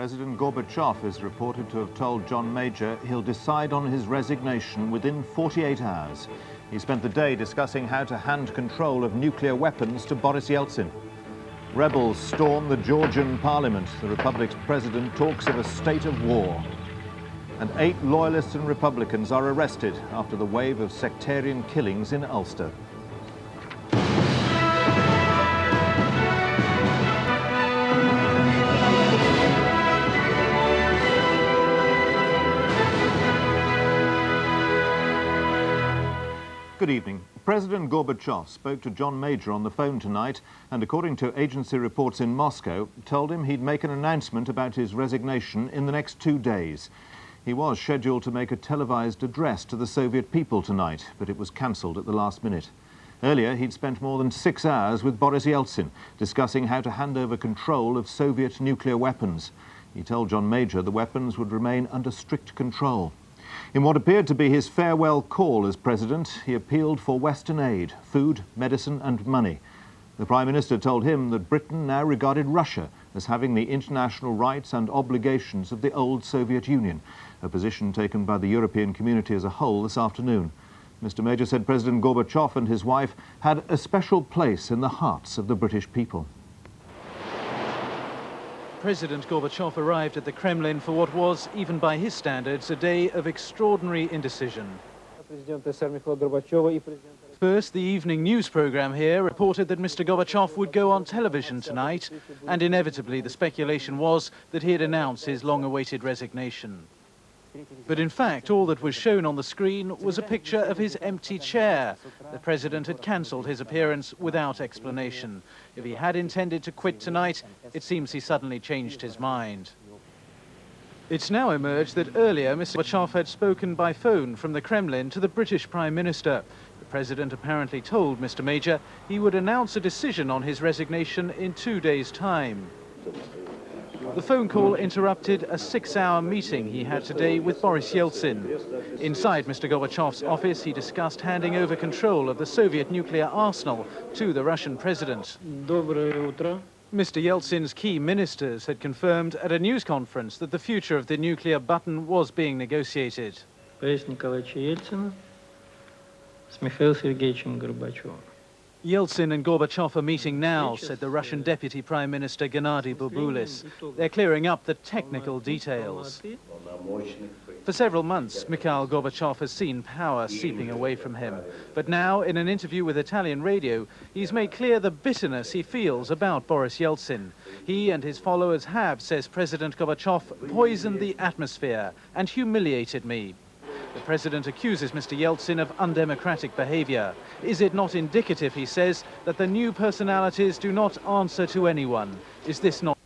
President Gorbachev is reported to have told John Major he'll decide on his resignation within 48 hours. He spent the day discussing how to hand control of nuclear weapons to Boris Yeltsin. Rebels storm the Georgian parliament. The republic's president talks of a state of war. And 8 loyalists and Republicans are arrested after the wave of sectarian killings in Ulster. Good evening. President Gorbachev spoke to John Major on the phone tonight and, according to agency reports in Moscow, told him he'd make an announcement about his resignation in the next 2 days. He was scheduled to make a televised address to the Soviet people tonight, but it was cancelled at the last minute. Earlier, he'd spent more than 6 hours with Boris Yeltsin, discussing how to hand over control of Soviet nuclear weapons. He told John Major the weapons would remain under strict control. In what appeared to be his farewell call as president, he appealed for Western aid, food, medicine and money. The Prime Minister told him that Britain now regarded Russia as having the international rights and obligations of the old Soviet Union, a position taken by the European community as a whole this afternoon. Mr. Major said President Gorbachev and his wife had a special place in the hearts of the British people. President Gorbachev arrived at the Kremlin for what was, even by his standards, a day of extraordinary indecision. First, the evening news program here reported that Mr. Gorbachev would go on television tonight, and inevitably the speculation was that he had announced his long-awaited resignation. But in fact, all that was shown on the screen was a picture of his empty chair. The president had cancelled his appearance without explanation. If he had intended to quit tonight, it seems he suddenly changed his mind. It's now emerged that earlier Mr. Gorbachev had spoken by phone from the Kremlin to the British Prime Minister. The president apparently told Mr. Major he would announce a decision on his resignation in 2 days' time. The phone call interrupted a 6-hour meeting he had today with Boris Yeltsin. Inside Mr. Gorbachev's office, he discussed handing over control of the Soviet nuclear arsenal to the Russian president. Mr. Yeltsin's key ministers had confirmed at a news conference that the future of the nuclear button was being negotiated. Yeltsin and Gorbachev are meeting now, said the Russian Deputy Prime Minister Gennady Babulis. They're clearing up the technical details. For several months, Mikhail Gorbachev has seen power seeping away from him. But now, in an interview with Italian radio, he's made clear the bitterness he feels about Boris Yeltsin. He and his followers have, says President Gorbachev, poisoned the atmosphere and humiliated me. The president accuses Mr. Yeltsin of undemocratic behavior. Is it not indicative, he says, that the new personalities do not answer to anyone? Is this not